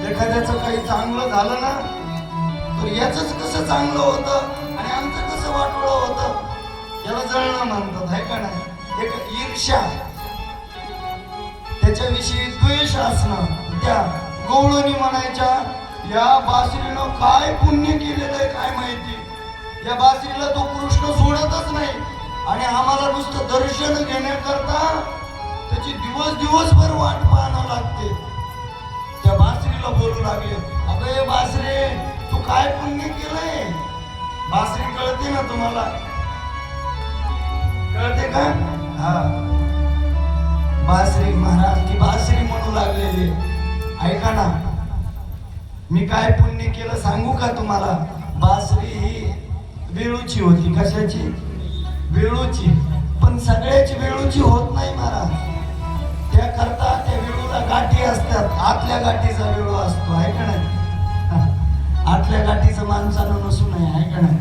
एखाद्याचं काही चांगलं झालं ना तर याचंच कसं चांगलं होतं आणि आमचं कसं वाटोळं होतं, याला जळणं म्हणतात, आहे का नाही? एक ईर्ष्या, त्याच्याविषयी द्वेष असणं. त्या गवळणी म्हणायच्या, या बासरीनं काय पुण्य केलेलं आहे काय माहिती, या बासरीला तो कृष्ण सोडतच नाही आणि आम्हाला नुसतं दर्शन घेण्याकरता त्याची दिवसभर वाट पाहणं लागते. त्या बासरीला बोलू लागले, अगं बासरे तू काय पुण्य केलंय? बासरी कळते ना तुम्हाला, कळते का? हा, बासरी महाराज ती बासरी म्हणू लागलेली, ऐका ना मी काय पुण्य केलं सांगू का तुम्हाला? बासरी ही वेळूची होती. कशाची? वेळूची. पण सगळ्याची वेळूची होत नाही महाराज. त्याकरता त्या वेळूला गाठी असतात, आतल्या गाठीचा वेळू असतो, आहे का नाही? आतल्या गाठीचं माणसानं नसू नये, आहे का नाही?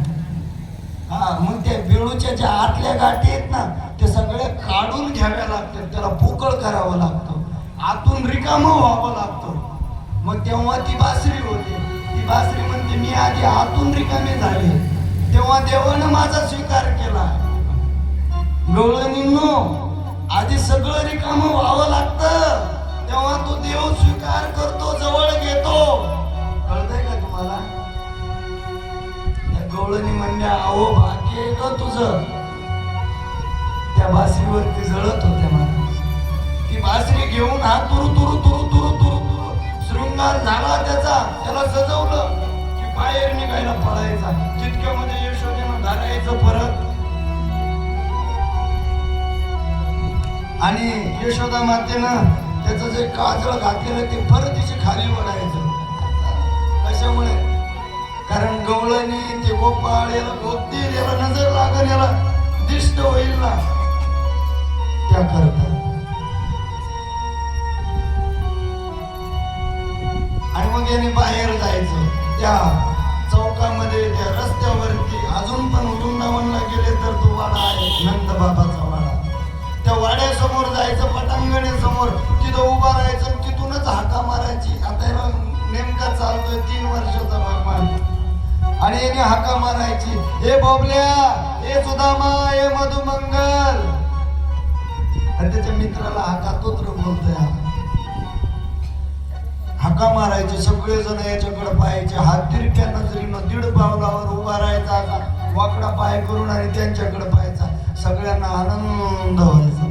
हा, मग त्या वेळूच्या ज्या आतल्या गाठी आहेत ना ते सगळे काढून घ्याव्या लागतात, त्याला पोकळ करावं लागतं, आतून रिकामं व्हावं लागतं. मग तेव्हा ती बासरी होते. ती बासरी म्हणते, मी आधी आतून रिकामे झाले तेव्हा देवानं माझा स्वीकार केला. गवळणींनो, आधी सगळं रिकामं व्हावं लागतं तेव्हा तो देव स्वीकार करतो, जवळ घेतो. कळतंय का तुम्हाला? त्या गवळणी म्हणल्या, अहो भाग्य आहे ग तुझं. त्या बासरीवरती जळत होत्या महाराज. ती बासरी घेऊन हा तुरु तुरु तुरु तुरु तुरु तुरु शृंगार झाला त्याचा, त्याला सजवलं की बाहेर निघायला पळायचा. तितक्यामध्ये यशोदेनं धरायचं परत आणि यशोदा मातेनं त्याचं जे काजळ घातलेलं ते परत तिची खाली ओढायचं. कशामुळे? कारण गवळणी ते गोपाळ याला भोगतील, याला नजर लागल, याला दिष्ट होईल ना, त्याकरता. आणि मग याने बाहेर जायचं. त्या चौकामध्ये, त्या रस्त्यावरती अजून पण वृंदावनला गेले तर तो वाडा आहे, नंद बाबाचा वाडा. त्या वाड्यासमोर जायचं, पटांगणासमोर तिथं उभा राहायचं, तिथूनच हाका मारायची. आता नेमका चालतोय 3 वर्षाचा भगवान आणि याने हाका मारायची, हे बोबल्या, हे सुदामा, हे मधुमंगल. आणि त्याच्या मित्राला हाका तोत्र बोलतोय, हाका मारायचे. सगळेजण याच्याकडे पाहायचे, हात तिरक्या नजरीनं 1.5 पावलावर उभा राहायचा, वाकडा पाय करून आणि त्यांच्याकडे पाहायचा. सगळ्यांना आनंद व्हायचा.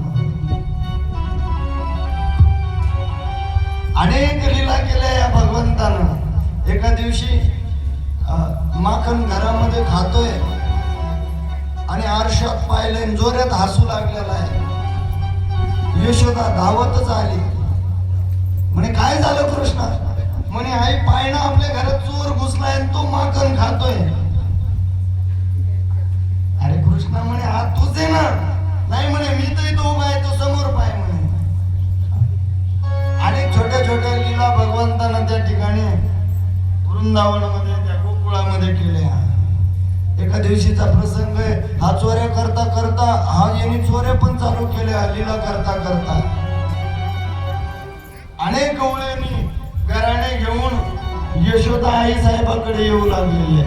अनेक लीला केल्या या भगवंतानं. एका दिवशी माखन घरामध्ये खातोय आणि आरशात पाहिलंय, जोरात हसू लागलेला आहे. यशोदा धावतच आली, म्हणे काय झालं कृष्णा? म्हणे आई पायना आपल्या घरात चोर घुसलाय आणि तो माखन खातोय. अरे कृष्णा म्हणे हा तूच आहे ना? नाही म्हणे मी तर इथं उभा आहे, तो समोर पाय म्हणे. आणि छोट्या छोट्या लीला भगवंतानं त्या ठिकाणी वृंदावनामध्ये, त्या गोकुळामध्ये केल्या. एका दिवशीचा प्रसंग आहे. हा चोऱ्या करता करता हा यांनी चोऱ्या पण चालू केल्या लीला करता करता. अनेक गवळणी घराणे घेऊन यशोदा आई साहेबाकडे येऊ लागलेले.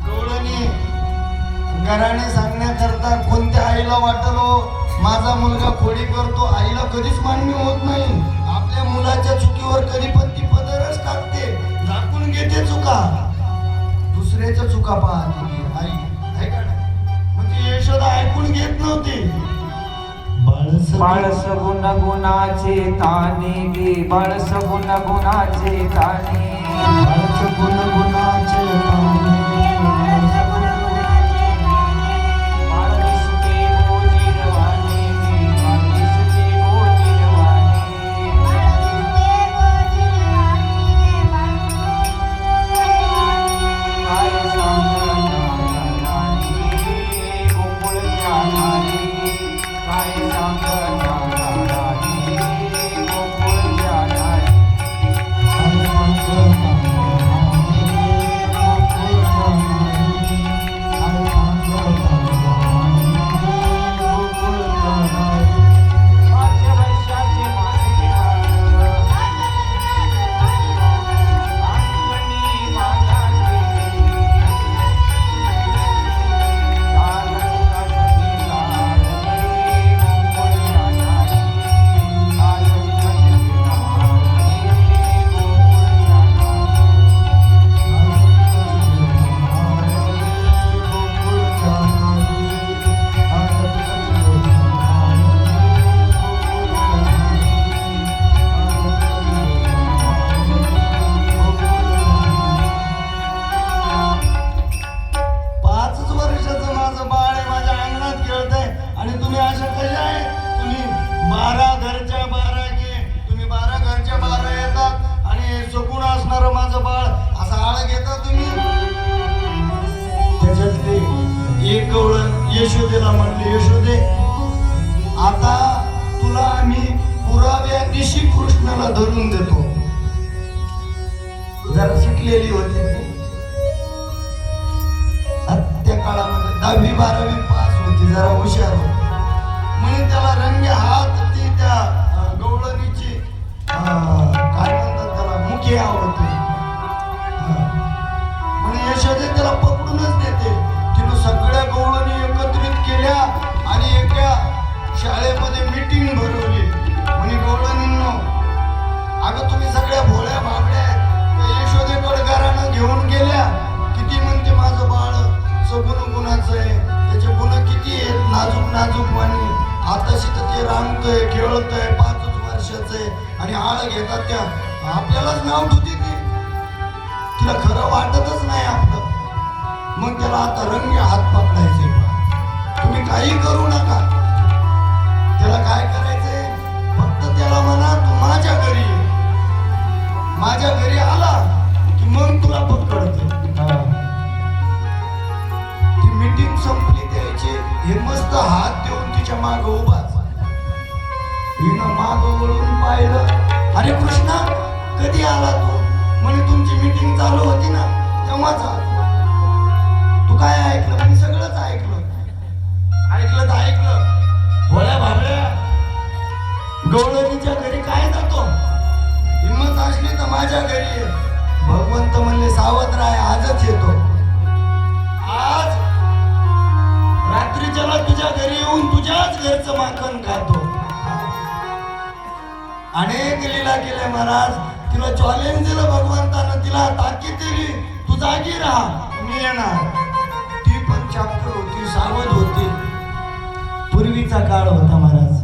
गवळणी घराणे सांगण्याकरता कोणत्या आईला वाटलो माझा मुलगा खोडी करतो, आईला कधीच मान्य होत नाही. आपल्या मुलाच्या चुकीवर कधी पण ती पदरच टाकते, झाकून घेते चुका, दुसऱ्याच्या चुका पाहते आई, आहे का नाही? मग ती यशोदा ऐकून घेत नव्हती. बाळस गुण गुणाचे ताने गे, बाळस गुण गुणाचे ताने, बाळस गुण गुणाचे ताने, यशोदेला म्हणले, यशोदे आता तुला आम्ही पुराव्यादिशी कृष्णाला धरून देतो. जरा शिकलेली होती ती. त्या काळामध्ये 10वी 12वी पास होती, जरा हुशार होती म्हणून त्याला रंगे हात ती त्या गवळणीची काय म्हणतात त्याला मुखी आवडते म्हणून यशोदे त्याला पकडूनच देते. तिनं सगळ्या गवळणी एकत्रित केल्या आणि एका शाळेमध्ये मीटिंग भरवली. म्हणे गवळणींनो, अगं तुम्ही सगळ्या भोळ्या भाबड्या त्या यशोदेकडे घरानं घेऊन गेल्या. किती म्हणते माझं बाळ सगुण गुणाचं आहे, त्याचे गुण किती आहेत, नाजूक नाजूक वाणी, आताशी तर ते रांगतोय खेळतोय, 5 वर्षाचं आहे आणि आळ घेतात त्या आपल्यालाच नाव ठेवते ती. तिला खरं वाटतच नाही आपलं. मग त्याला आता रंगे हात पकडायचे. तुम्ही काही करू नका. त्याला काय करायचंय, फक्त त्याला म्हणा तू माझ्या घरी ये. माझ्या घरी आला की मग तुला पकडते. ती मीटिंग संपली द्यायची. हे मस्त हात देऊन तिच्या माग उभाच. हिनं माग वळून पाहिलं, अरे कृष्णा कधी आला तू? म्हणे तुमची मीटिंग चालू होती ना तेव्हाच आला. तू काय ऐकलं? म्हणे सगळंच ऐकलं. ऐकलं तर ऐकलं. भोळ्या भाबड्या गवळणीच्या घरी काय जातो? हिंमत असली तर माझ्या घरी ये. भगवंत म्हणले सावध राय, आजच येतो. आज रात्रीच्याला तुझ्या घरी येऊन तुझ्याच घरचं माखण खातो. अनेक लीला केल्या महाराज. तिला चॅलेंज दिलं भगवंतानं, तिला ताकीद दिली, तू जागी राहा, मी येणार. ती पण चापकर होती, सावध होती. पूर्वीचा काळ होता महाराज.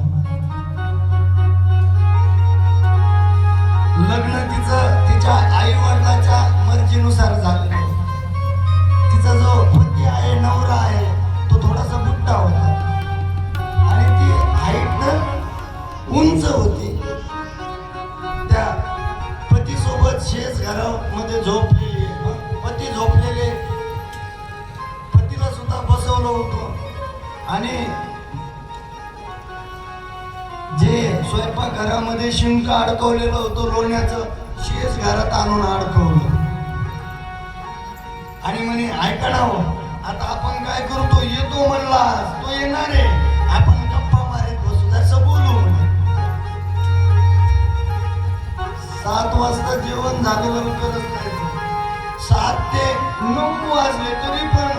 लग्न तिचं तिच्या आई वडिलाच्या मर्जीनुसार झालेलं. तिचा जो पती आहे, नवरा आहे, तो थोडासा बुट्टा होता आणि ती हाईट उंच होती. त्या पती सोबत शेज घरामध्ये झोपलेली. पती झोपलेले, पतीला सुद्धा बसवलं होतं आणि जे स्वयंपाकघरामध्ये शिंक अडकवलेलं होतं लोण्याचं, शेज घरात आणून अडकवलं. आणि म्हणे ऐका ना हो, आता आपण काय करतो, येतो म्हणला तो येणार आहे, आपण गप्पा मारत बसू, जसं बोलू म्हणे. 7 वाजता जेवण झालेलं लवकरच नाही. 7 ते 9 वाजले तरी पण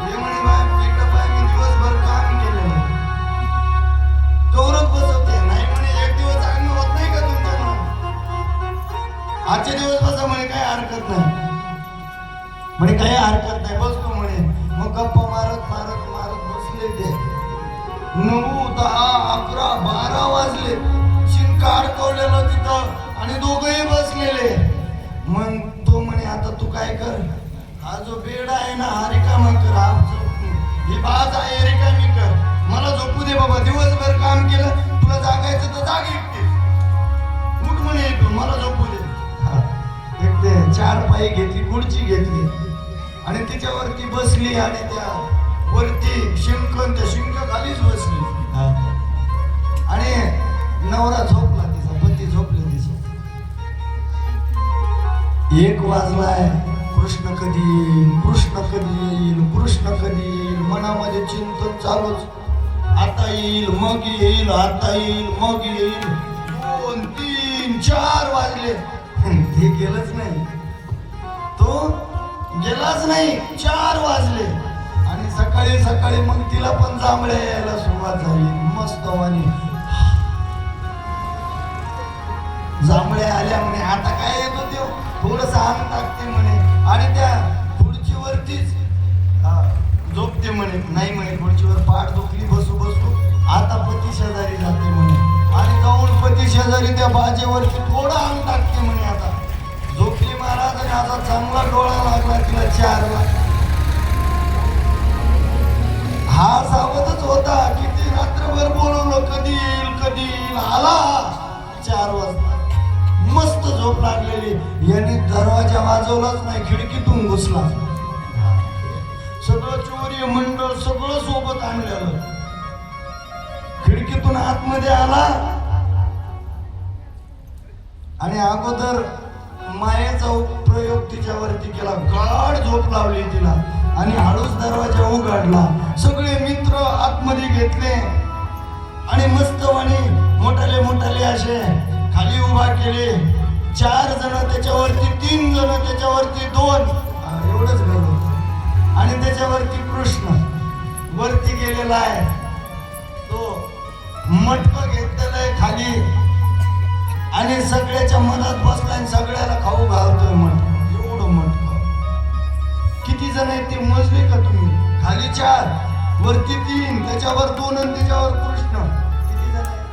हे म्हणे बाय पिकअप आहे, मी दिवसभर काम केलं गौरव बसवते नाही म्हणे. एक दिवस आम्ही होत नाही का तुमच्या आजचे दिवस बसा म्हणे, काही हरकत नाही म्हणे, काही हरकत नाही बसतो म्हणे. मग गप्पा मारत मारत मारत बसले ते. 9, 10, 11, 12 वाजले. शिंक अडकवलेलं तिथं आणि दोघंही बसलेले. मग तो म्हणे आता तू काय कर, हा जो बेड आहे ना हा रिकामा कर, ही बाज आहे रिकामी कर, मला झोपू दे बाबा, दिवसभर काम केलं, तुला जागायचं तर जाग एकटे, उठ म्हणे इथून, मला झोपू दे. एक ते 4 पायी घेतली, खुर्ची घेतली आणि तिच्यावरती बसली आणि त्या वरती शिंकन त्या शिंक खालीच बसली आणि नवरा झोपला, तिचा पती झोपले तिचे. 1 वाजलाय. कृष्ण कधी येईल, कृष्ण कधी येईल, कृष्ण कधी येईल, मनामध्ये चिंतन चालूच. आता येईल मग येईल, आता येईल मग येईल. 2, 3, 4 वाजले. ते गेलंच नाही, तो गेलाच नाही. 4 वाजले आणि सकाळी सकाळी मग तिला पण जांभळ्या यायला सुरुवात झाली. मस्त वाणी जांभळ्या आल्या म्हणे. आता काय येतो देव, थोडस अंग टाकते म्हणे आणि त्या खुर्चीवरतीच झोपते म्हणे. नाही म्हणे, खुर्चीवर पाठ दुखली, बसू बसू आता पती शेजारी जाते म्हणे आणि जाऊन पती शेजारी त्या बाजेवरती थोडं अंग टाकते म्हणे. आता झोपली महाराज आणि आता चांगला डोळा लागला तिला 4 ला. हा सावधच होता, किती रात्रभर बोलवलं कधी येईल कधी येईल, आला 4 वाजता. मस्त झोप लागलेली. यांनी दरवाजा वाजवलाच नाही, खिडकीतून घुसला. सगळं चोरी मंडळ सगळं सोबत आणलेलं. खिडकीतून आतमध्ये आला आणि अगोदर मायेचा प्रयोग तिच्यावरती केला. गाढ झोप लावली तिला आणि हळूच दरवाजा उघडला. सगळे मित्र आतमध्ये घेतले आणि मस्तवाणी मोठाले मोठाले असे खाली उभा केले. 4 जण त्याच्यावरती, 3 जण त्याच्यावरती, 2 एवढंच घर होतं. आणि त्याच्यावरती कृष्ण वरती गेलेला आहे. तो मटकं घेतलेलं आहे खाली आणि सगळ्याच्या मनात बसलाय आणि सगळ्याला खाऊ घालतोय मटकं. एवढं मटकं. किती जण आहेत ते मोजले का तुम्ही? खाली 4, वरती 3, त्याच्यावर 2 आणि त्याच्यावर कृष्ण. किती जण आहेत?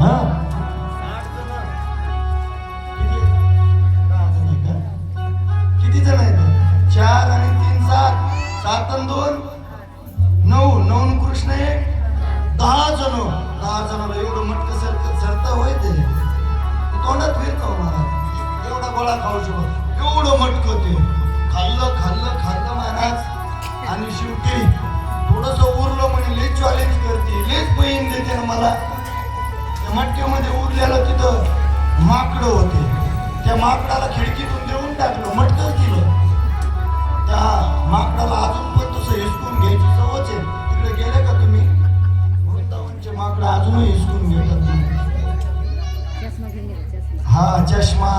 हा 8 जण. किती? 10 जण आहेत का? किती जण आहेत? 4 आणि 3 7, 7 आणि 2 9, 9 कृष्ण 1, 10 जण. 10 जणाला एवढं मटकं सरता होय ते तोंडात फिरतो मला. एवढा गोळा खाऊ शकतो एवढं मटकं ते खाल्लं खाल्लं खाल्लं महाराज. आणि शेवटी थोडस उरलं म्हणे लय चॅलेंज करते, लयच बहीण देते ना मला. त्या मटक्यामध्ये उरलेलं तिथं माकडं होते. त्या माकडाला खिडकीतून देऊन टाकलं, मटकंच दिलं. त्या माकडाला अजून पण तसं हिसकून घ्यायची सवच आहे. तिकडे गेले का तुम्ही? वृंदावनचे माकडं अजूनही हिसकून घेतात. हा चष्मा,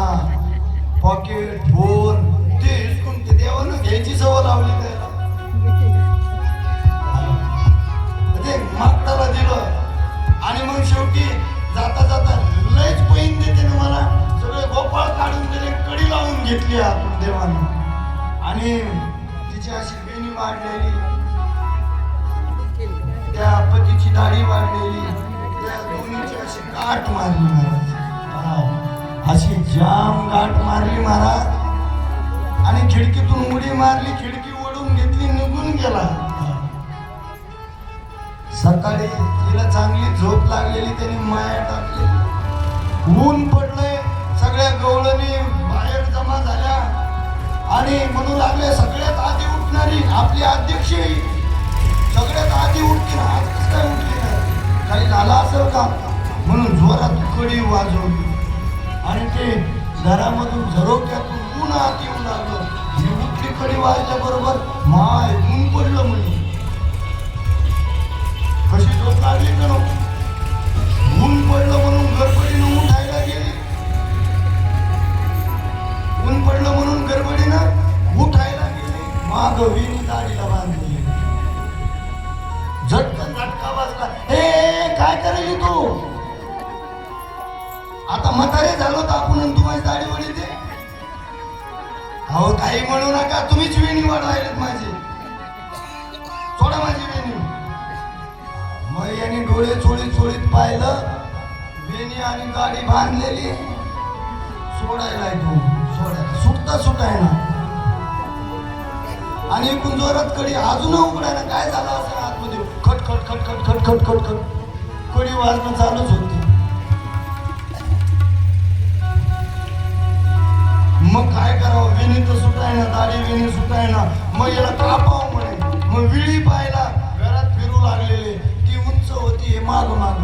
पॉकेट, फोन ते हिसकून ते देवानं घ्यायची सवय लावली त्याला. ते माकडाला दिलं आणि मग शेवटी जाता जाता लयच पैन देते ना मला. सगळे गोपाळ काढून दिले, कडी लावून घेतली आपण देवानं. आणि तिची अशी बेणी वाढलेली, त्या पतीची दाढी वाढलेली, त्या दोन्हीची अशी गाठ मारली महाराज. अशी जाम गाठ मारली महाराज. आणि खिडकीतून उडी मारली, खिडकी ओढून घेतली, निघून गेला. सकाळी तिला चांगली झोप लागलेली, त्यांनी माया टाकली. ऊन पडलंय, सगळ्या गवळणी बाहेर जमा झाल्या आणि म्हणू लागले सगळ्यात आधी उठणारी आपली अध्यक्ष सगळ्यात आधी उठली. आज कसं काय उठली नाही? काही झालं असेल का म्हणून जोरात कडी वाजवली आणि ते घरामधून झरोक्यातून ऊन आत येऊ लागलं. ही उठली कडी वाजल्या बरोबर माय ऊन पडलं म्हणे. कशी झोप लागली का नको? ऊन पडलं म्हणून गडबडीनं उठायला गेली. ऊन पडलं म्हणून गडबडीनं उठायला गेली. माग विणी दाढीला बांधली. झटकन झटका बसला. हे काय करायली तू? आता म्हातारे झालो तर आपण तू माझी दाढी वडी दे. अहो काही म्हणू नका, तुम्हीच वेणी वाढवायलेत माझी. सोडा माझी वेणी. मग यांनी डोळे चोळीत चोळीत पाहिलं, वेणी आणि गाडी बांधलेली. सोडायला तू सोडायला सुटता सुटायला आणि एकूण जोरात कडी अजून उघडायला. काय झालं असं आतमध्ये खट खट खट खट खट खट खट खट कडी वाजणं चालूच होती. मग काय करावं? वेणी तर सुटायना, दाढी वेणी सुटायना. मग याला कापावं म्हणे. मग विळी पाहिला, घरात फिरू लागलेले. ती उंच होती, हे माग माग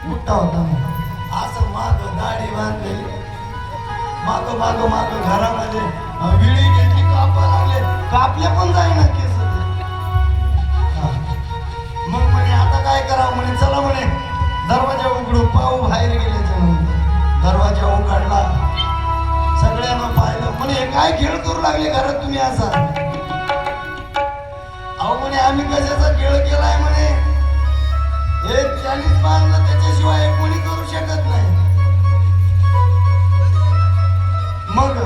मोठा होता. असं माग दाढी बांधलेली, माग माग माग घरामध्ये विळी घेतली, कापा लागले. कापले पण जाईना केस. मग म्हणे आता काय करावं म्हणे. चला म्हणे दरवाजा उघडू पाहू. बाहेर गेल्याच्या नंतर दरवाजा उघडला, सगळ्यांना पाहिलं. म्हणे हे काय खेळ करू लागले घरात तुम्ही असा? अहो म्हणे आम्ही कशाचा खेळ केलाय म्हणे. हे त्यांनीच बांधलं, त्याच्याशिवाय कोणी करू शकत नाही. मग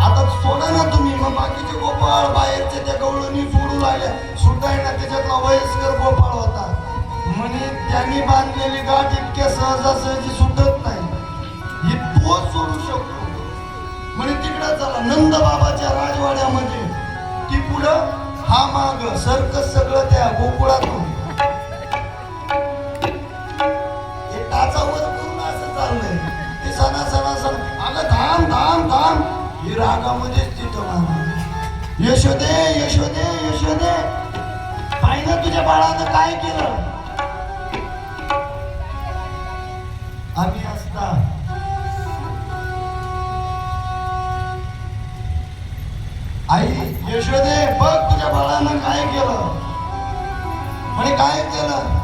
आता सोडा ना तुम्ही. मग बाकीचे गोपाळ बाहेरचे त्या गवळणी सोडू लागल्या. सुटाय ना त्याच्यातला वयस्कर गोपाळ होता. म्हणे त्यांनी बांधलेली गाठ इतक्या सहजासहजी सुटत नाही, ही तोच सोडू शकतो. म्हणे तिकडं चला नंद बाबाच्या राजवाड्यामध्ये. ती पुढं, हा माग. सर्कस सगळं त्या गोकुळातून हे टाचावर करून असं चाललंय. ते सणा रागामध्येच तिथं म्हणा, यशोदे यशोदे यशोदे, पाय ना तुझ्या बाळानं काय केलं. आम्ही असता आई यशोदे बघ तुझ्या बाळानं काय केलं. म्हणे काय केलं.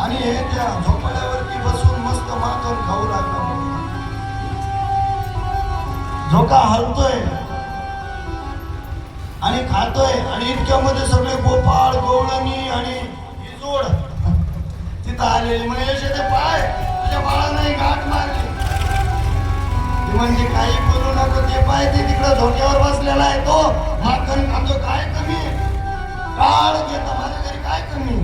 आणि हे त्या झोपाळ्यावरती बसून मस्त माखन खाऊ लागला. झोका हलतोय आणि खातोय आणि इतक्यामध्ये सगळे गोपाळ गवळणी आणि इजोड तिथं आलेली. म्हणे यशोदे पाय तुझ्या बाळानं गाठ मारली. ती म्हणजे काही बोलू नको, ते पाय ते तिकडं झोक्यावर बसलेला आहे, तो माखन खातो. काय कमी काळ घेतो माझ्या घरी, काय कमी.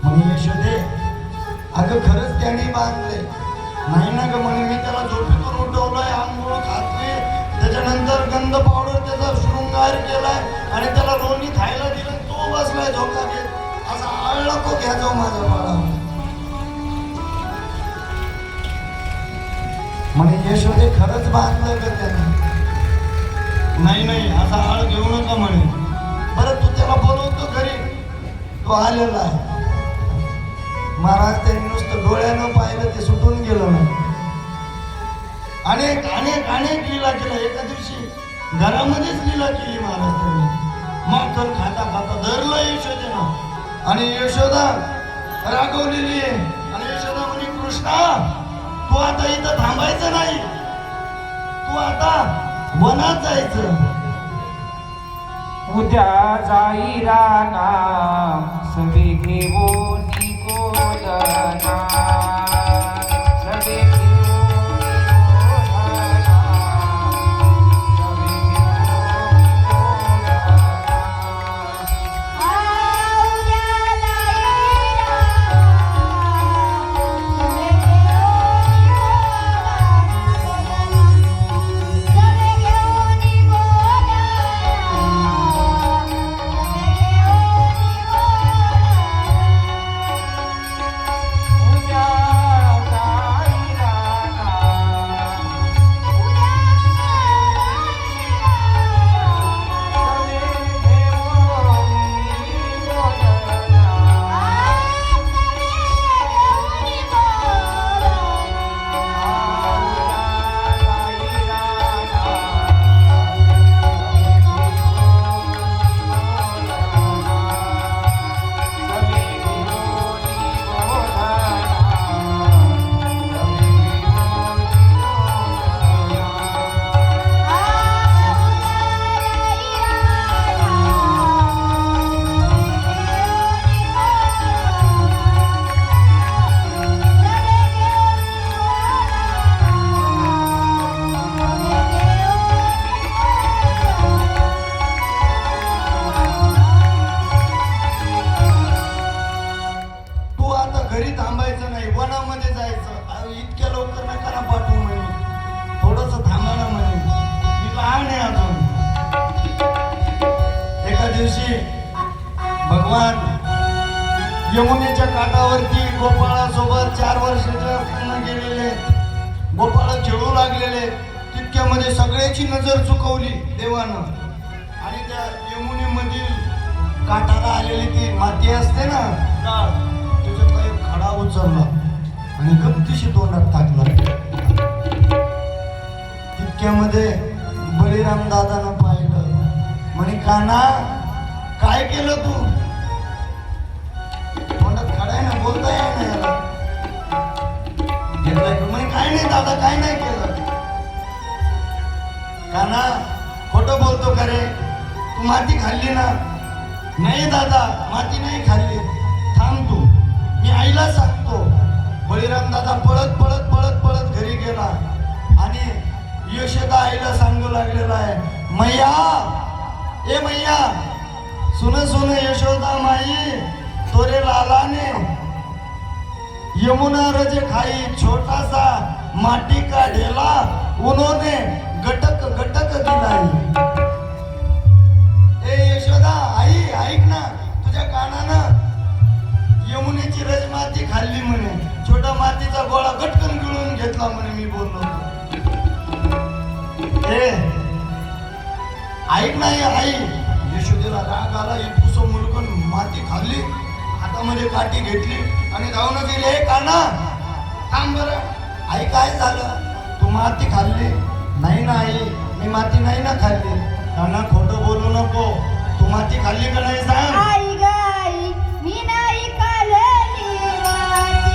म्हणे यशोदे अगं खरंच त्याने बांधले नाही ना ग. म्हणे मी त्याला झोपेतून उठवलंय, आंघोळ घातली, त्याच्यानंतर गंध पावडर त्याचा शृंगार केलाय आणि त्याला लोणी खायला दिलं, तो बसलाय झोका घेत. असा आळ नको घ्या जाऊ माझ्या बाळावर. म्हणे यशोदे खरंच बांधलं ग त्याने. नाही नाही असा आळ घेऊ नका म्हणे. बरं तू त्याला बोलवतो घरी, तो आलेला आहे. महाराज त्यांनी नुसतं डोळ्यानं पाहिलं, ते सुटून गेलं नाही. अनेक अनेक अनेक लीला केला. एका दिवशी घरामध्येच लीला केली महाराज त्यांनी. माखन खाता खाता धरलं यशोदेनं आणि यशोदा रागवलेली आहे. आणि यशोदा म्हणे कृष्णा तू आता इथं थांबायचं नाही, तू आता वनात जायचं. उद्या जाई राना सवे घेऊन गोदना, सवे भगवान यमुनेच्या काठावरती गोपाळासोबत 4 वर्षाचे असताना गेलेले. गोपाळ खेळू लागलेले. तितक्यामध्ये सगळ्याची नजर चुकवली देवानं आणि त्या यमुनेमधील काठाला आलेली ती माती असते ना काळ, त्याच्यात एक खडा उचलला आणि गमतीशी तोंडात टाकला. तितक्यामध्ये बळीराम दादानं पाहिलं. म्हणे काना काय केलं तू. तोंडात खडा आहे ना, बोलता येईल ना याला. म्हणे काय नाही दादा, काय नाही केलं. काना खोटं बोलतो का रे, तू माती खाल्ली ना. नाही दादा माती नाही खाल्ली. थांब तू, मी आईला सांगतो. बळीराम दादा पळत पळत पळत पळत घरी गेला आणि यशोदा आईला सांगू लागलेला आहे, मैया ए मैया सुन सुन यशोदा माई तोरे लाला ने यमुना रज खाई छोटा सा माटी का ढेला उन्होंने गटक गटक गिलाई. ए यशोदा आई ऐक ना, तुझ्या कानानं यमुनेची रजमाती खाल्ली म्हणे. छोटा मातीचा गोळा गटकन गिळून घेतला म्हणे. मी बोललो ऐक नाही आई, यशोदेला राग आला, इतकुस मुलकून माती खाल्ली, हातामध्ये काठी घेतली आणि धावून गेली. हे काना थांब बरं, आई काय झालं? तू माती खाल्ली? नाही ना आई, मी माती नाही ना खाल्ली. काना खोटं बोलू नको, तू माती खाल्ली का नाही सांग. आई ग आई, मी नाही खाल्लेली माती.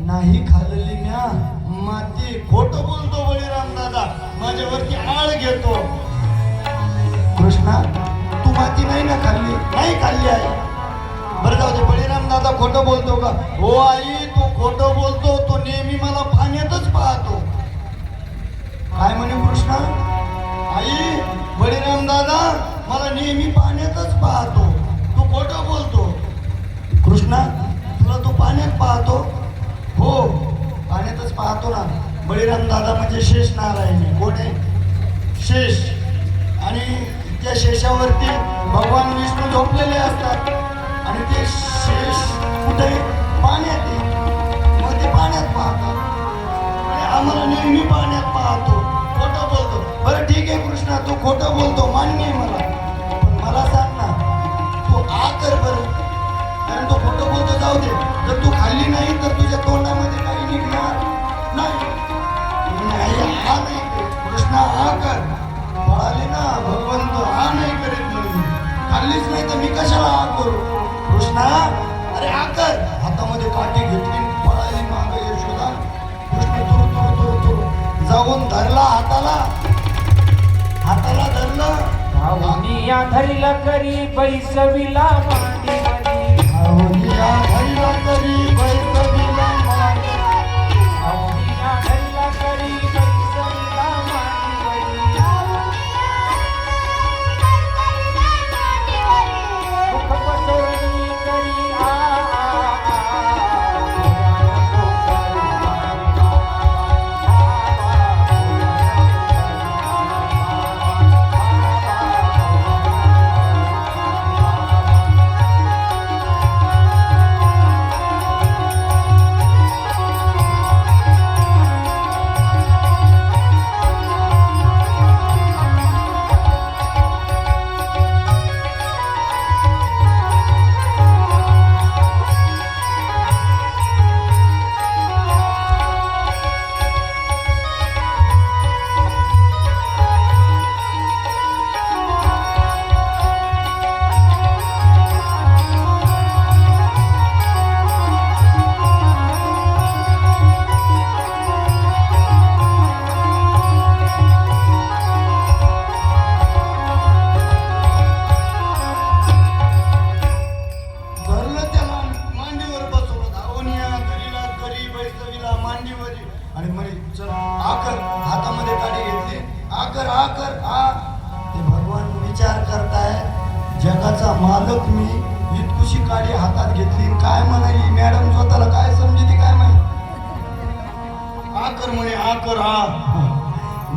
नाही खाल्लेली म्या माती. खोटं बोलतो बळीराम दादा, माझ्यावरती आळ घेतो. कृष्णा तू माती नाही ना खाल्ली? नाही खाल्ली आई. बरं जाऊ दे, बळीराम दादा खोटं बोलतो का? हो आई, तू खोटं बोलतो. तो नेहमी मला पाण्यातच पाहतो. काय म्हणे कृष्णा? आई, बळीराम दादा मला नेहमी पाण्यातच पाहतो. तू खोटं बोलतो. कृष्णा तुला तो पाण्यात पाहतो? हो पाण्यातच पाहतो ना. बळीराम दादा म्हणजे शेष नारायण. कोण आहे? शेष. आणि त्या शेषावरती भगवान विष्णू झोपलेले असतात आणि ते शेष कुठे? पाण्यात आहे. मग ते पाण्यात पाहतात आणि आम्हाला नेहमी पाण्यात पाहतो. खोटं बोलतो. बरं ठीक आहे कृष्णा, तू खोटं बोलतो मान्य आहे मला. पण मला सांग ना, तू आ कर बरं, कारण तो खोटं बोलतो. जाऊ दे, जर तू खाल्ली नाही तर तुझ्या तोंडामध्ये काही निघणार नाही. हा नाही कृष्णा, हा कर. पळाली ना भगवंत, हा नाही करीत नाही. खाल्लीच नाही तर मी कशाला हा करू? कृष्णा अरे हा कर. हातामध्ये काठी घेतली, पळाली मागे यशोदा. कृष्ण तुरु तुरु तुरु तुरु जाऊन धरला हाताला. हाताला धरलं. भाऊनिया धरला करी बैसविला मांडीवरी. भाऊनिया धरला करी बैसविला मांडीवरी. भाऊनिया धरला करी बैसविला मांडीवरी. मुख पसरणी करी आ जगाचा मालक मी, इतकुशी काडी हातात घेतली, काय म्हणाली मॅडम स्वतःला काय समजते काय माहिती. आकर म्हणे आकर हा.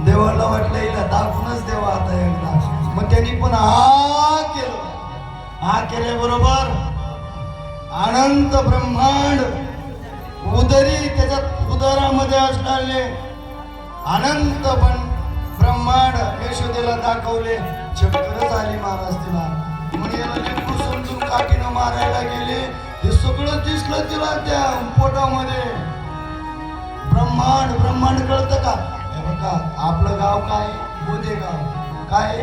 देवाला वाटलं हिला दाखवूनच देवा आता एकदा. मग त्यांनी पण हा केलं. हा केल्याबरोबर अनंत ब्रह्मांड उदरी, त्याच्यात उदरामध्ये असणारे अनंत ब्रह्मांड यशोदेला दाखवले. चक्करच आली महाराज तिला. म्हणजे याला लिंबू समजून काठीनं मारायला गेले. हे सगळं दिसलं तिला त्या पोटामध्ये. ब्रह्मांड ब्रह्मांड कळतं का? हे बघा आपलं गाव काय? बोदेगाव. काय?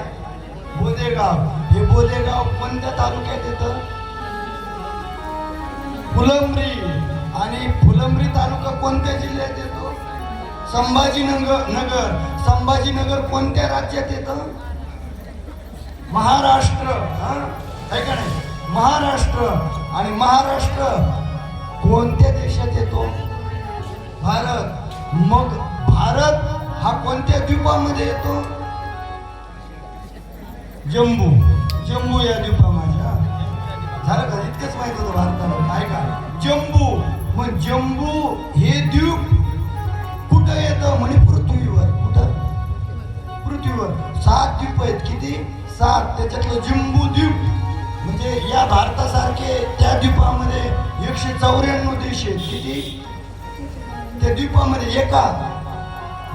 बोदेगाव. हे बोदेगाव कोणत्या तालुक्यात येतं? फुलंब्री. आणि फुलंब्री तालुका कोणत्या जिल्ह्यात येतो? संभाजीनगर. संभाजीनगर कोणत्या राज्यात येतं? महाराष्ट्र. आहे का नाही? महाराष्ट्र. आणि महाराष्ट्र कोणत्या देशात येतो? भारत. मग भारत हा कोणत्या द्वीपामध्ये येतो? जम्बू. जम्बू या द्वीपामध्ये. झालं का? इतकंच माहित होतं भारताला. काय का? जम्बू. मग जम्बू हे द्वीप कुठं येतं? म्हणे पृथ्वीवर. कुठं? पृथ्वीवर 7 द्वीप आहेत. किती? 7. त्याच्यातलं जम्बू द्वीप म्हणजे या भारतासारखे त्या द्वीपामध्ये 194 देश आहेत. किती? त्या द्वीपामध्ये एका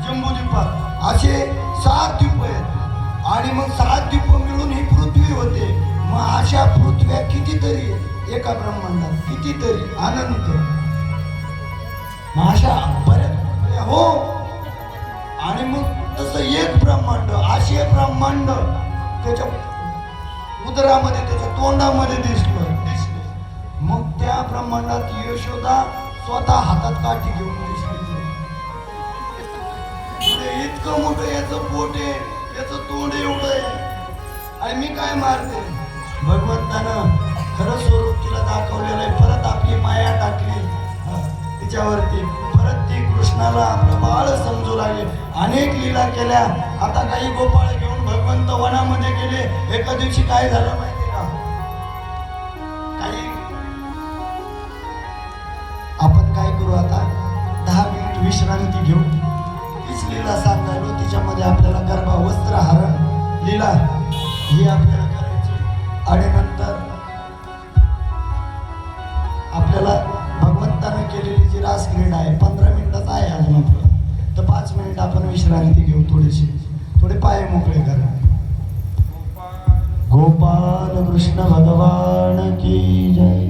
जम्बू द्वीपात असे 7 द्वीप आहेत. आणि मग 7 द्वीप मिळून ही पृथ्वी होते. मग अशा पृथ्व्या कितीतरी एका ब्रह्मांडात, कितीतरी अनंत. मग अशा बऱ्याच हो. आणि मग तसं एक ब्रह्मांड, असे ब्रह्मांड त्याच्या उदरामध्ये, त्याच्या तोंडामध्ये दिसले. मग त्या ब्रह्मांडात यशोदा स्वतः हातात काठी घेऊन दिसली. म्हणजे इतकं मोठं याचं पोट आहे, याचं तोंड एवढं आहे. आणि मी काय मारते? भगवंतानं खरं स्वरूप तिला दाखवलेलं आहे. परत आपली माया टाकली तिच्यावरती. परत ती कृष्णाला आपलं बाळ समजू लागले. अनेक लीला केल्या. आता काही गोपाळ घेऊन भगवंत वनामध्ये गेले. एका दिवशी काय झालं माहिती का? काही आपण काय करू आता? 10 मिनिट विश्रांती घेऊ. तीच लीला सांगायलो. तिच्यामध्ये आपल्याला गरबा, वस्त्रहरण लीला ही आपल्याला करायची. आणि नंतर आपल्याला भगवंतानं केलेली जी रास क्रीडा आहे 15 मिनिटाचा आहे अजून आपलं. तर 5 मिनिट आपण विश्रांती घेऊ. थोडे पाय मोकळे करा. गोपाल कृष्ण भगवान की जय.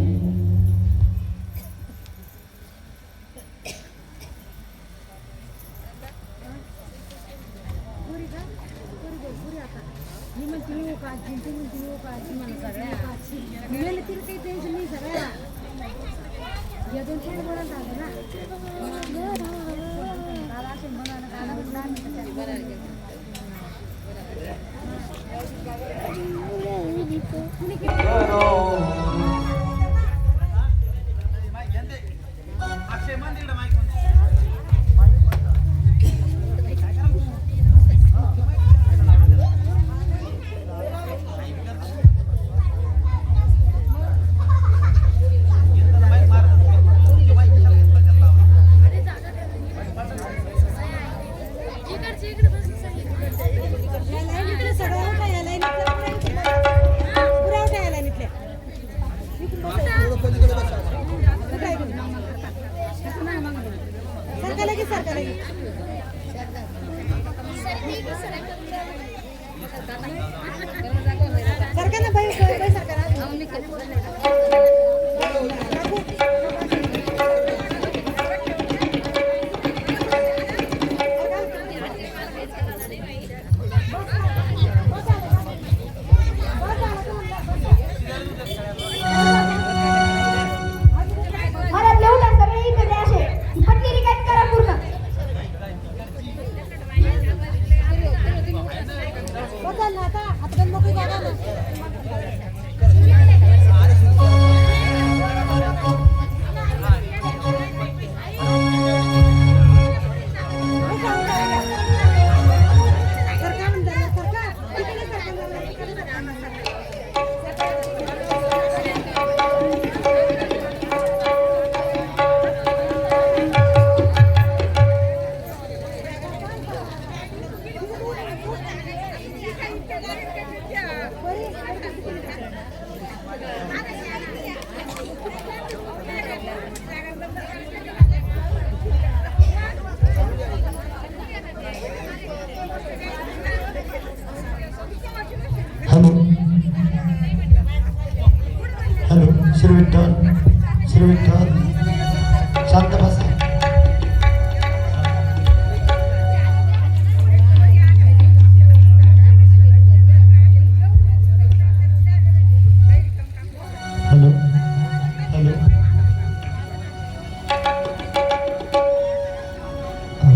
इकडे सगळं श्री विठ्ठल श्री विठ्ठल शांत बसा. हॅलो हॅलो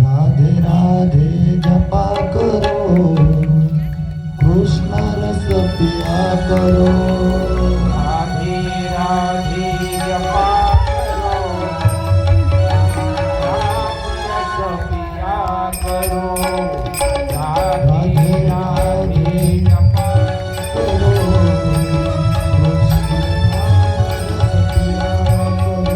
राधे राधे जपा करो कृष्ण रस पिया करो. राधे राधे जपा करो राम रस पिया करो. राधे राधे जपा करो कृष्ण रस पिया करो.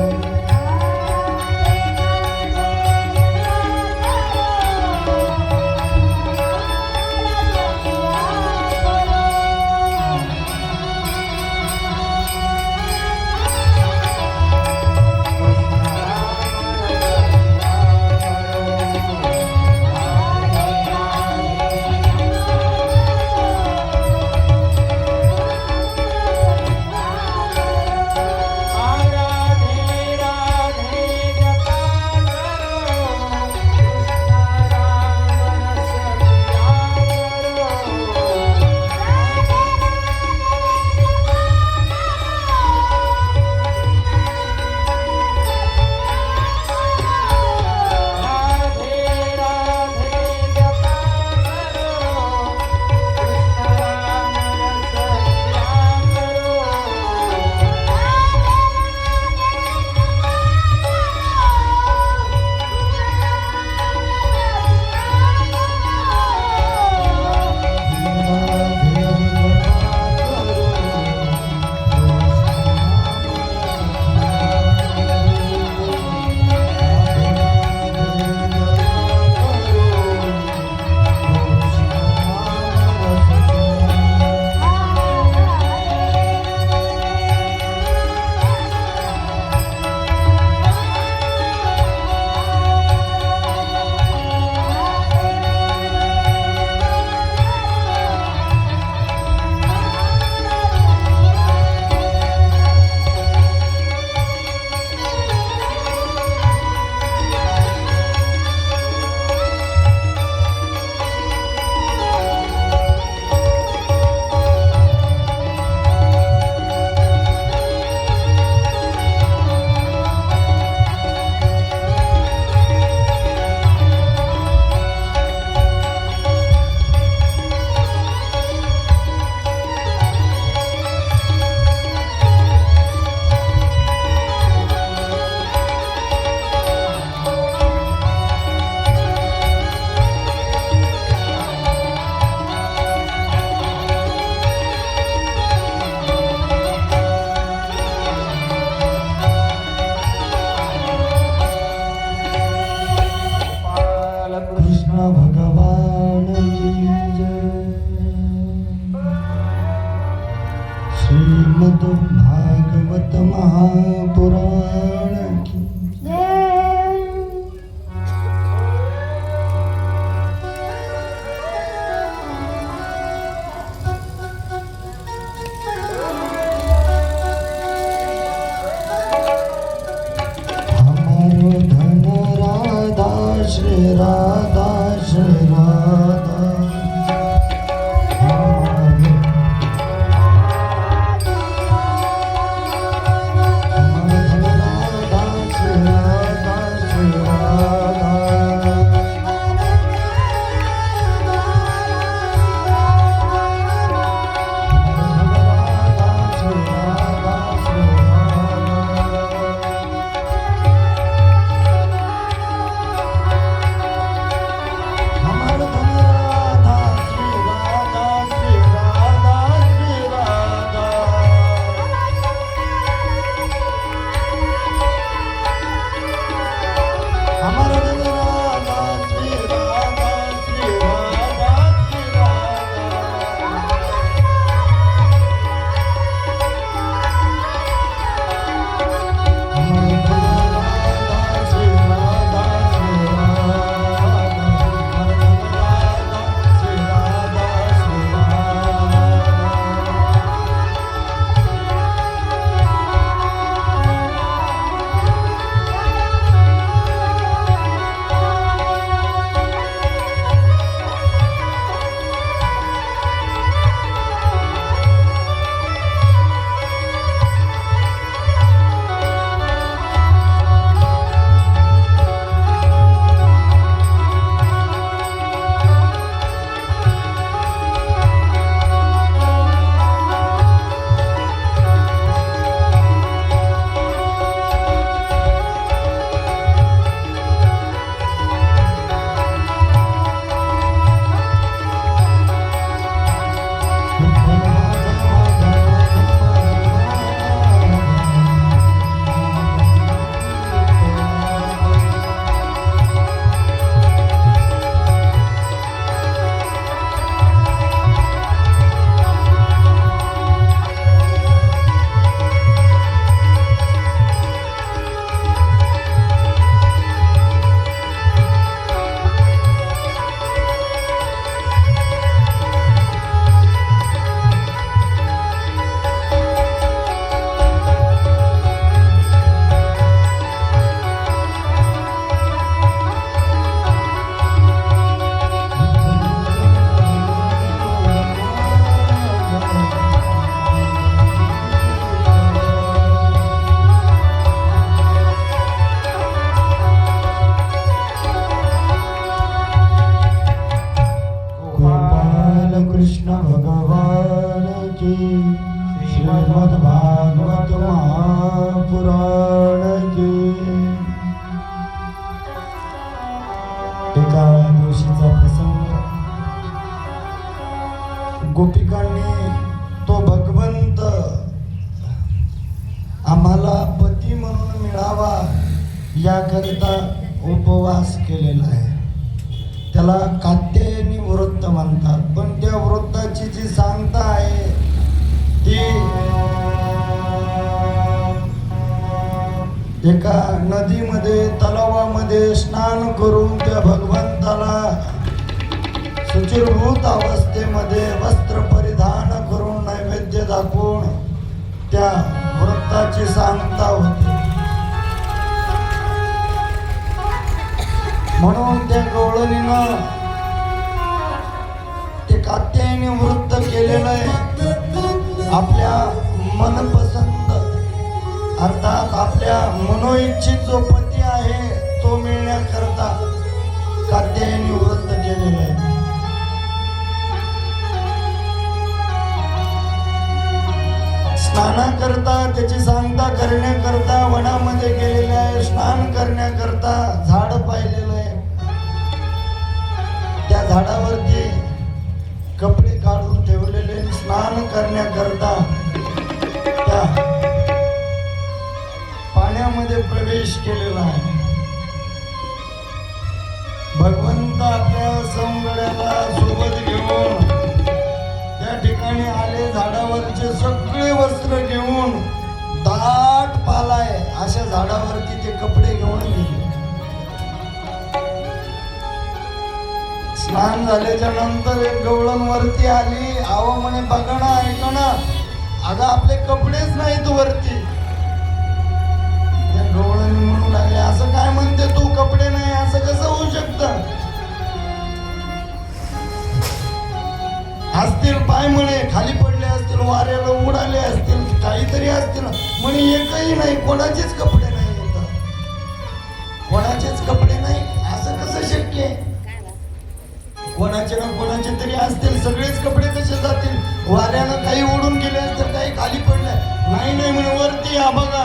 कृष्ण भगवान की जय. श्रीमद् भागवत महापुराण की हमारो धन राधा श्री राधा श्री राधा. हमारो धन राधा श्री राधा श्री राधा. पुराण गे. एका दिवशीचा प्रसंग. गोपिकांनी तो भगवंत आम्हाला पती म्हणून मिळावा याकरिता उपवास केलेला आहे. त्याला कात्यायनी वृत्त म्हणतात. पण त्या वृत्ताची जी सांगता आहे ती एका नदीमध्ये तलावामध्ये स्नान करून त्या भगवंताला शुचिर्भूत अवस्थेमध्ये वस्त्र परिधान करून नैवेद्य दाखवून त्या वृत्ताची सांगता होती. म्हणून त्या गवळणीनं ते कात्यायनी वृत्त केलेलं आहे. आपल्या मनपसंत अर्थात आपल्या मनोइच्छित जो पती आहे तो मिळण्याकरता कात्यायनी वृत्त केलेलं आहे. स्नानाकरता त्याची सांगता करण्याकरता वनामध्ये गेलेले आहे. स्नान करण्याकरता झाड पाहिलेलं आहे. त्या झाडावरती कपडे काढून ठेवलेले. स्नान करण्याकरता त्या पाण्यामध्ये प्रवेश केलेला आहे. भगवंत आपल्या सौंदर्याला सोबत घेऊन त्या ठिकाणी आले. झाडावरचे सगळे वस्त्र घेऊन दाट पाला आहे अशा झाडावरती ते कपडे घेऊन गेले. स्नान झाल्याच्या नंतर एक गवळण वरती आली. आव म्हणे बघा ना, ऐका ना, अगं आपले कपडेच नाहीत वरती. त्या गवळणी म्हणू लागले, असं काय म्हणते तू, कपडे नाही, असं कसं होऊ शकतं? असतील पाय म्हणे खाली पडले असतील, वाऱ्याला उडाले असतील, काहीतरी असतील म्हणे. एकही नाही, कोणाचेच कपडे नाही येतात, कोणाचेच कपडे नाही. असं कसं शक्य आहे? कोणाचे ना कोणाचे तरी असतील. सगळेच कपडे कसे जातील? वाऱ्यानं काही उडून गेले असतील, काही खाली पडले. नाही नाही म्हणे, वरती या बघा.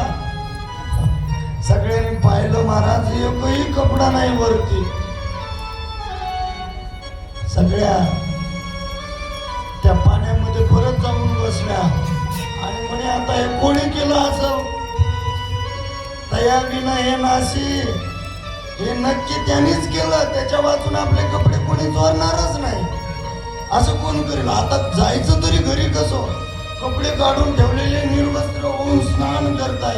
सगळ्यांनी पाहिलं, महाराज एकही कपडा नाही वरती. सगळ्या त्या पाण्यामध्ये परत जाऊन बसल्या आणि म्हणे आता हे कोणी केलं असं? तया विना हे नाशी, हे नक्की त्यांनीच केलं. त्याच्या वाचून आपले कपडे कोणी चोरणारच नाही. असं कोण करेल? आता जायचं तरी घरी कसं? कपडे काढून ठेवलेले, निर्वस्त्र होऊन स्नान करताय,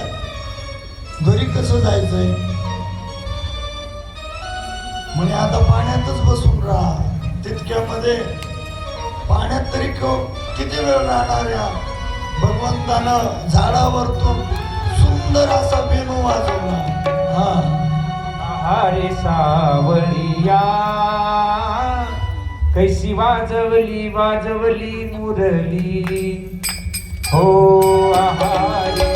घरी कसं जायचंय? म्हणे आता पाण्यातच बसून राहा. तितक्यामध्ये पाण्यात तरी किती वेळ राहणार? या भगवंतानं झाडावरतून सुंदर असा वेणू वाजवला. अरे सावलिया कैसी वाजवली वाजवली मुरली हो. आहारे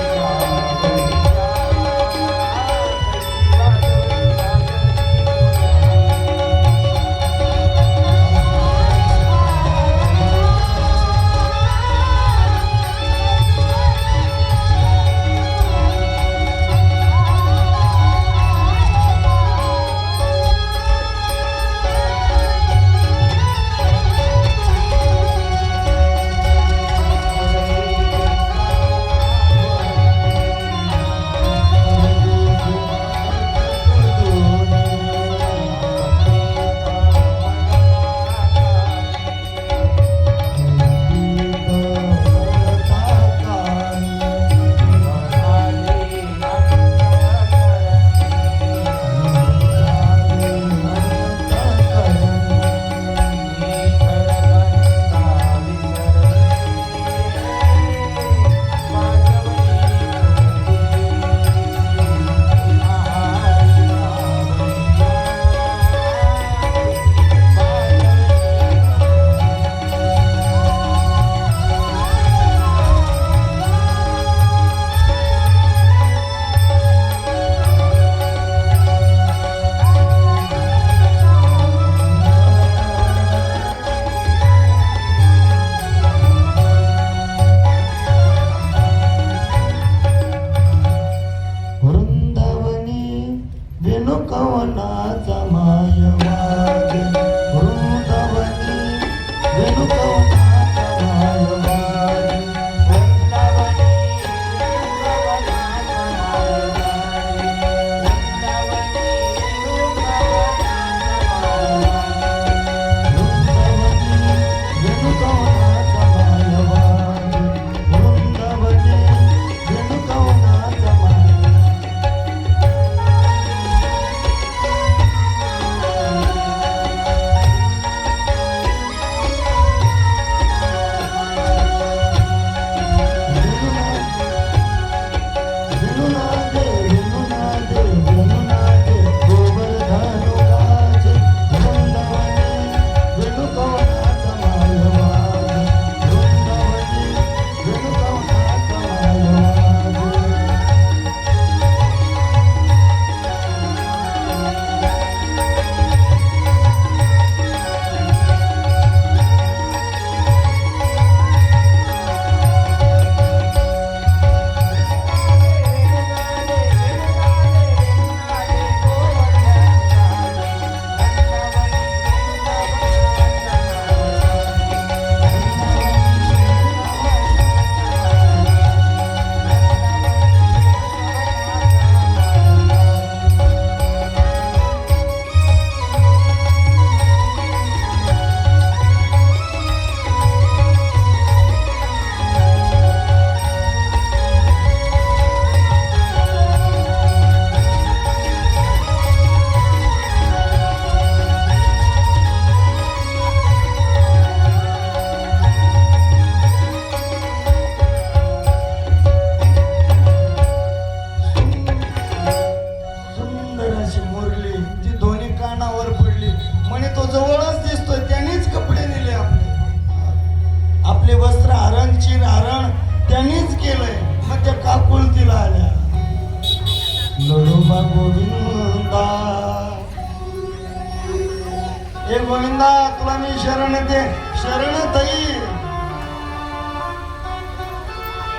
काकुलतीला आल्या लडोबा गोविंदा ए गोविंदा तुला मी शरण येते शरण तई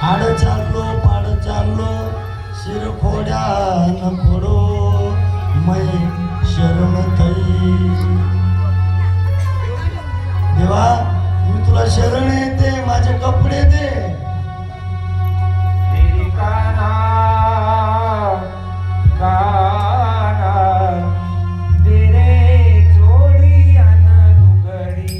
आड चाललो पाड चाललो शिर खोड्या न खोडो मै शरण तई देवा मी तुला शरण येते माझे कपडे दे तेरी काना काना दे रे जोडी अन लुगडी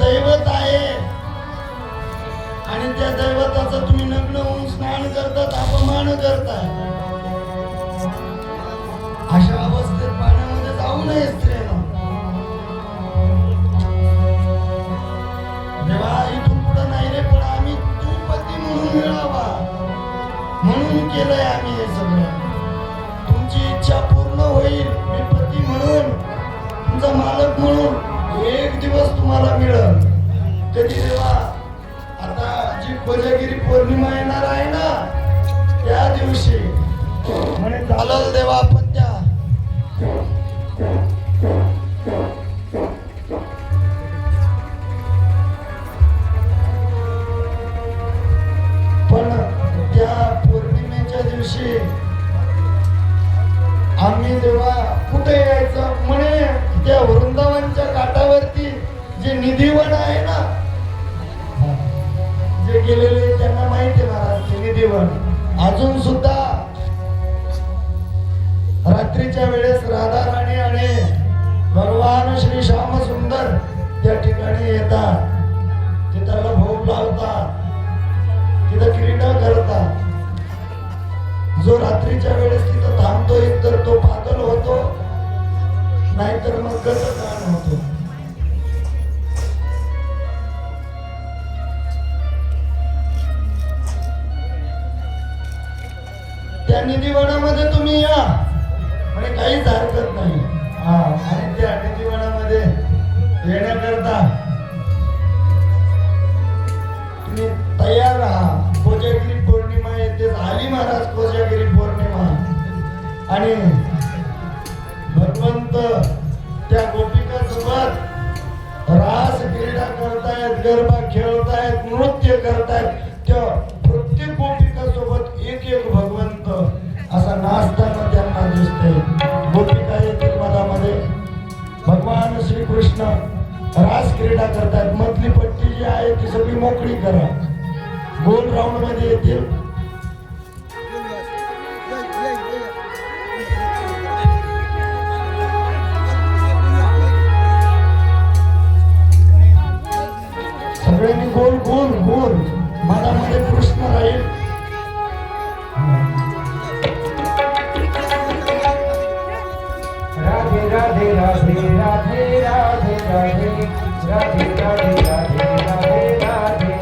दैवत आहे आणि त्या दैवताचा तुम्ही नग्न होऊन स्नान करतात अपमान करता अशा अवस्थेत पाण्यामध्ये जाऊ नये स्त्रियांना देवा इथून पुढे नाही रे पण आम्ही तू पती म्हणून मिळावा म्हणून केलंय आम्ही हे सगळं तुमची इच्छा पूर्ण होईल मी पती म्हणून तुमचा मालक म्हणून एक दिवस तुम्हाला मिळेल कधी देवा आता जी कोजागिरी पौर्णिमा येणार आहे ना त्या दिवशी म्हणे चालल देवा पत्या पण त्या पौर्णिमेच्या दिवशी आम्ही देवा कुठे यायचं म्हणे त्या वृंदावनच्या काठावरती जे निधिवन आहे ना जे गेलेले त्यांना माहिती आहे महाराज ते निधिवन अजून सुद्धा रात्रीच्या वेळेस राधा राणी आणि भगवान श्री श्याम सुंदर त्या ठिकाणी येतात तिथं भोग लावतात तिथं क्रीडा करतात जो रात्रीच्या वेळेस तिथं थांबतो तर तो पागल होतो नाहीतर मग गतदान होतो त्या निधिवनामध्ये तुम्ही या म्हणजे काहीच हरकत नाही आणि त्या निधिवनामध्ये येण्याकरता तुम्ही तयार राहा कोजागिरी पौर्णिमा येते आली महाराज कोजागिरी पौर्णिमा आणि भगवंत त्या गोपिका सोबत रास क्रीडा करतायत गरबा खेळतायत नृत्य करतायत त्या प्रत्येक गोपिका सोबत एक एक भगवंत असा नाचताना त्यांना दिसते गोपिका येतील मधामध्ये भगवान श्रीकृष्ण रास क्रीडा करतायत मधली पट्टी जी आहे ती सगळी मोकळी करा गोल राऊंड मध्ये येतील गोल गोल मनामध्ये कृष्ण राहील. राधे राधे राधे राधे राधे राधे राधे राधे राधे राधे राधे राधे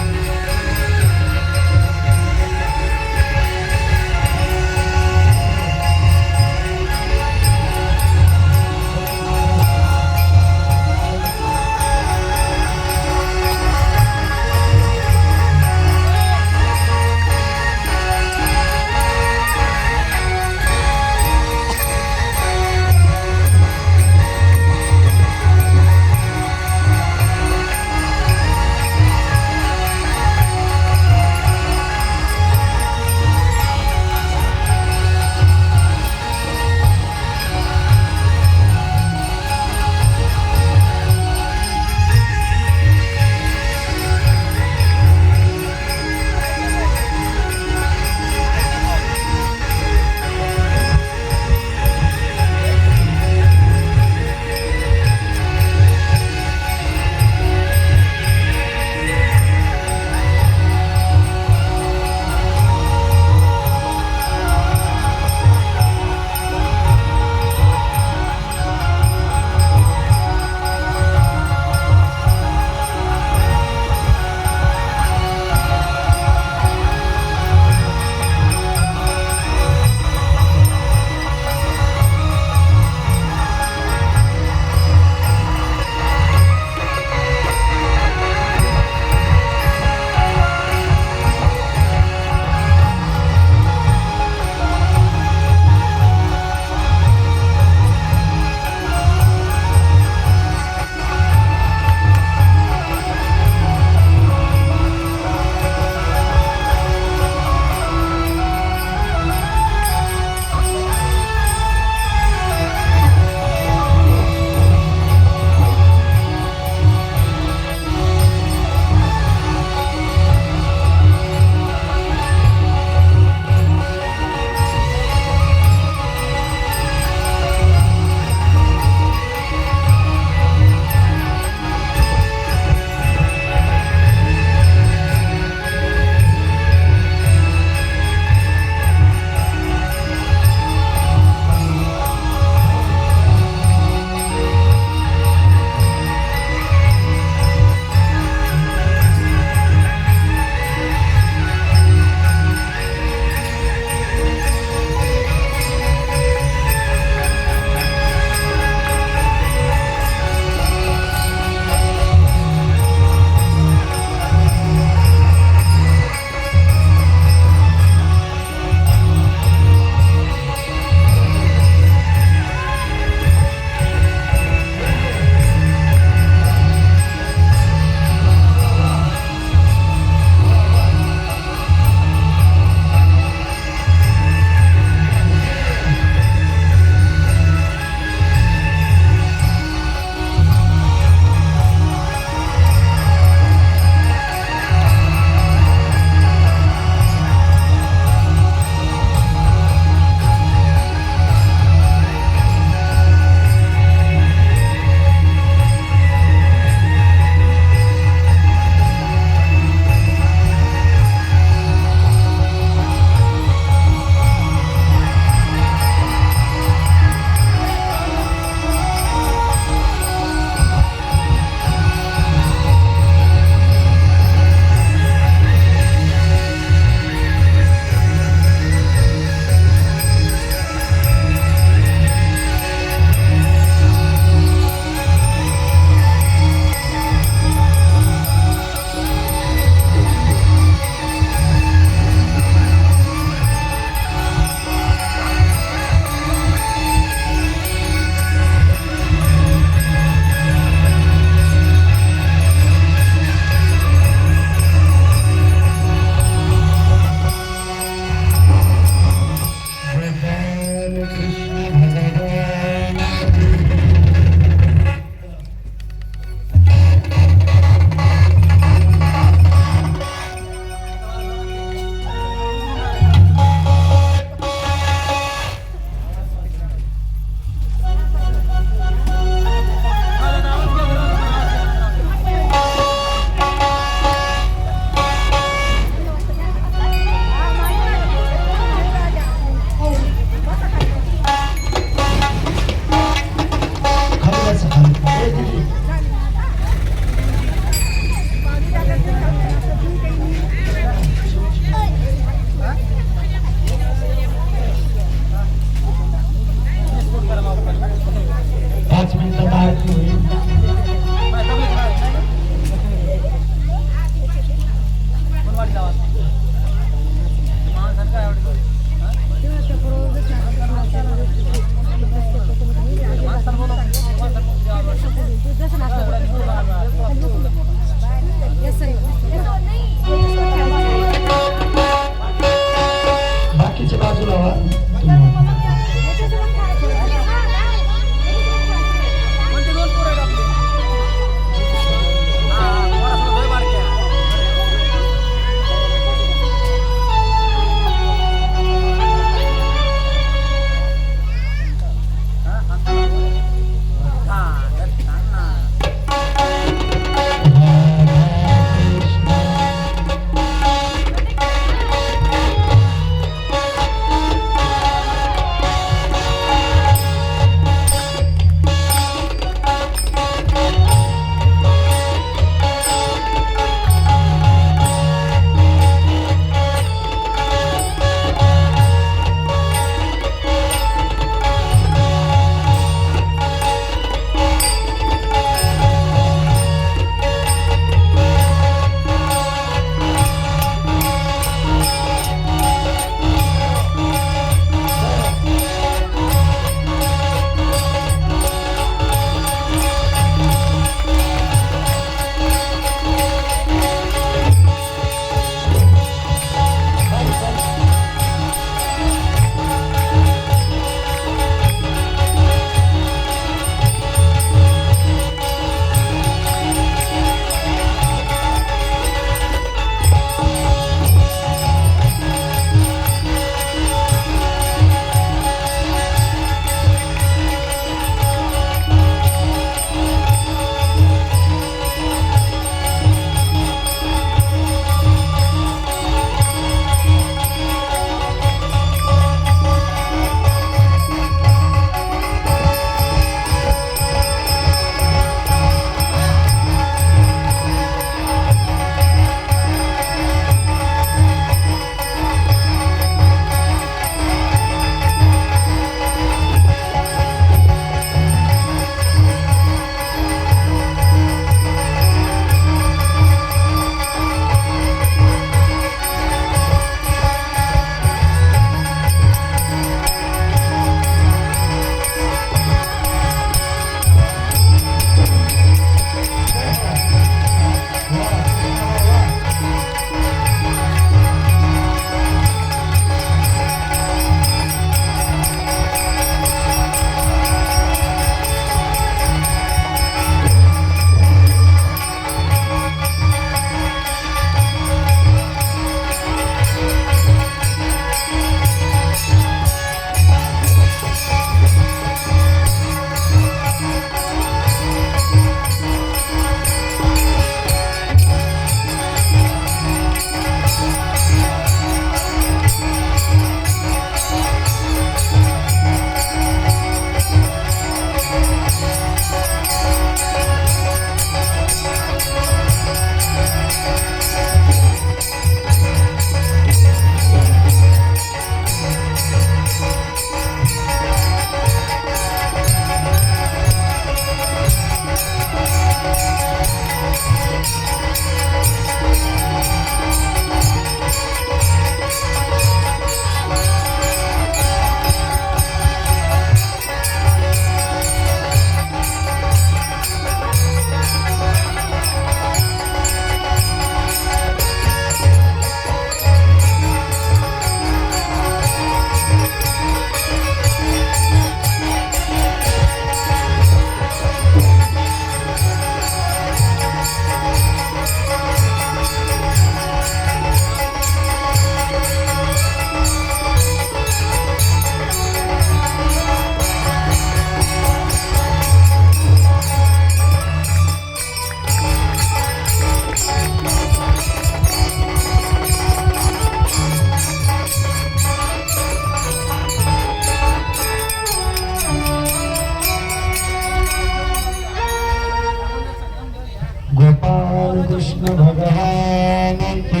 कृष्ण भगवान की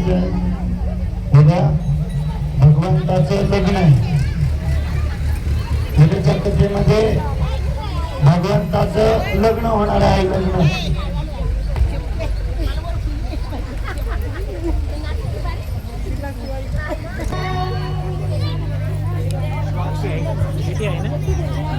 जय. उद्या भगवंताचं लग्न आहे. उद्याच्या कथेमध्ये भगवंताचं लग्न होणार आहे. लग्न